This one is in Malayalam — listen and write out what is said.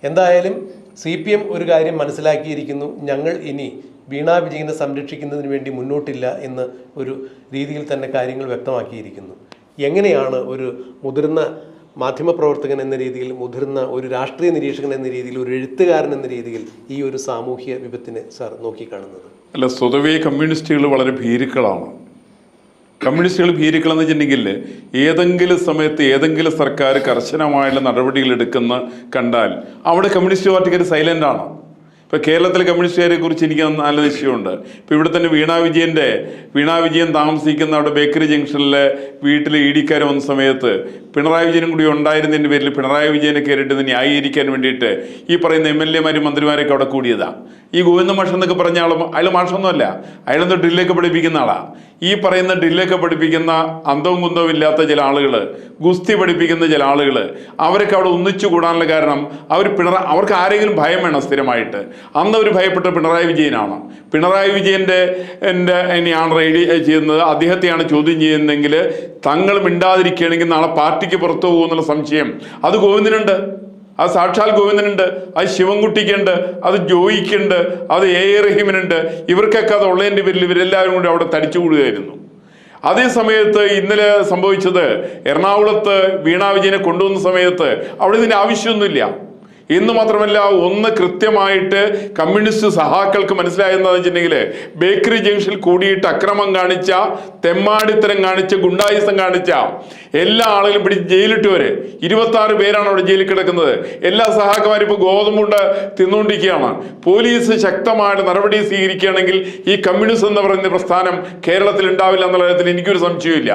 എന്തായാലും CPM ഒരു കാര്യം മനസ്സിലാക്കിയിരിക്കുന്നു, ഞങ്ങൾ ഇനി വീണ വിജയനെ സംരക്ഷിക്കുന്നതിന് വേണ്ടി മുന്നോട്ടില്ല എന്ന ഒരു രീതിയിൽ തന്നെ കാര്യങ്ങൾ വ്യക്തമാക്കിയിരിക്കുന്നു. എങ്ങനെയാണ് ഒരു മുതിർന്ന മാധ്യമപ്രവർത്തകൻ എന്ന രീതിയിൽ, മുതിർന്ന ഒരു രാഷ്ട്രീയ നിരീക്ഷകൻ എന്ന രീതിയിൽ, ഒരു എഴുത്തുകാരൻ എന്ന രീതിയിൽ ഈ ഒരു സാമൂഹ്യ വിപത്തിനെ സാർ നോക്കിക്കാണുന്നത്? അല്ല, സ്വതവേ കമ്മ്യൂണിസ്റ്റുകൾ വളരെ ഭീരുക്കളാണ്. കമ്മ്യൂണിസ്റ്റുകൾ ഭീരുക്കളെന്ന് വെച്ചിട്ടുണ്ടെങ്കിൽ ഏതെങ്കിലും സമയത്ത് ഏതെങ്കിലും സർക്കാർ കർശനമായുള്ള നടപടികൾ എടുക്കുന്ന കണ്ടാൽ അവിടെ കമ്മ്യൂണിസ്റ്റ് പാർട്ടിക്കാർ സൈലൻ്റ് ആണ്. ഇപ്പോൾ കേരളത്തിലെ കമ്മ്യൂണിസ്റ്റുകാരെ കുറിച്ച് എനിക്ക് നല്ല നിശ്ചയമുണ്ട്. ഇപ്പോൾ ഇവിടെ തന്നെ വീണ വിജയൻ താമസിക്കുന്ന അവിടെ ബേക്കറി ജംഗ്ഷനിലെ വീട്ടിൽ ഇഡിക്കാർ വന്ന സമയത്ത് പിണറായി വിജയനും കൂടി ഉണ്ടായിരുന്നതിൻ്റെ പേരിൽ പിണറായി വിജയനെ കയറിയിട്ട് ന്യായീകരിക്കാൻ വേണ്ടിയിട്ട് ഈ പറയുന്ന MLA മാരും മന്ത്രിമാരൊക്കെ അവിടെ കൂടിയതാണ്. ഈ ഗോവിന്ദ മാഷ് എന്നൊക്കെ പറഞ്ഞ അയാൾ മാഷൊന്നുമല്ല, അയാളെന്തോ ഡ്രില്ലൊക്കെ പഠിപ്പിക്കുന്ന ആളാണ്. ഈ പറയുന്ന ഡ്രില്ലൊക്കെ പഠിപ്പിക്കുന്ന അന്തവും കുന്തവും ഇല്ലാത്ത ചില ആളുകൾ, ഗുസ്തി പഠിപ്പിക്കുന്ന ചില ആളുകൾ, അവരൊക്കെ അവിടെ ഒന്നിച്ചു കൂടാനുള്ള കാരണം അവർക്ക് ആരെങ്കിലും ഭയം വേണം സ്ഥിരമായിട്ട്. അന്ന് അവർ ഭയപ്പെട്ട പിണറായി വിജയനാണ്. പിണറായി വിജയൻ്റെ ഇനിയാണ് റെയ്ഡ് ചെയ്യുന്നത്, അദ്ദേഹത്തെയാണ് ചോദ്യം ചെയ്യുന്നതെങ്കിൽ തങ്ങൾ മിണ്ടാതിരിക്കുകയാണെങ്കിൽ നാളെ പാർട്ടിക്ക് പുറത്തു പോകുന്നുള്ള സംശയം അത് ഗോവിന്ദനുണ്ട്, അത് സാക്ഷാൽ ഗോവിന്ദനുണ്ട്, അത് ശിവൻകുട്ടിക്കുണ്ട്, അത് ജോയിക്കുണ്ട്, അത് A.A. റഹീമിനുണ്ട്. ഇവർക്കൊക്കെ അത് ഉള്ളതിൻ്റെ പേരിൽ ഇവരെല്ലാവരും കൂടി അവിടെ തടിച്ചുകൂടുകയായിരുന്നു. അതേ സമയത്ത് ഇന്നലെ സംഭവിച്ചത് എറണാകുളത്ത് വീണ വിജയനെ കൊണ്ടുവന്ന സമയത്ത് അവിടെ ഇതിൻ്റെ ആവശ്യമൊന്നുമില്ല എന്ന് മാത്രമല്ല, ഒന്ന് കൃത്യമായിട്ട് കമ്മ്യൂണിസ്റ്റ് സഹാക്കൾക്ക് മനസ്സിലായെന്ന് വെച്ചിട്ടുണ്ടെങ്കിൽ ബേക്കറി ജംഗ്ഷനിൽ കൂടിയിട്ട് അക്രമം കാണിച്ച, തെമ്മാടിത്തരം കാണിച്ച, ഗുണ്ടായുസം കാണിച്ച എല്ലാ ആളുകളും പിടിച്ച് ജയിലിട്ടവര് 26 പേരാണ് അവിടെ ജയിലിൽ കിടക്കുന്നത്. എല്ലാ സഹാക്കന്മാരും ഇപ്പോൾ ഗോതമ്പുണ്ട് തിന്നുകൊണ്ടിരിക്കുകയാണ്. പോലീസ് ശക്തമായിട്ട് നടപടി സ്വീകരിക്കുകയാണെങ്കിൽ ഈ കമ്മ്യൂണിസം എന്ന് പറയുന്ന പ്രസ്ഥാനം കേരളത്തിൽ ഉണ്ടാവില്ല എന്നുള്ള കാര്യത്തിൽ എനിക്കൊരു സംശയമില്ല.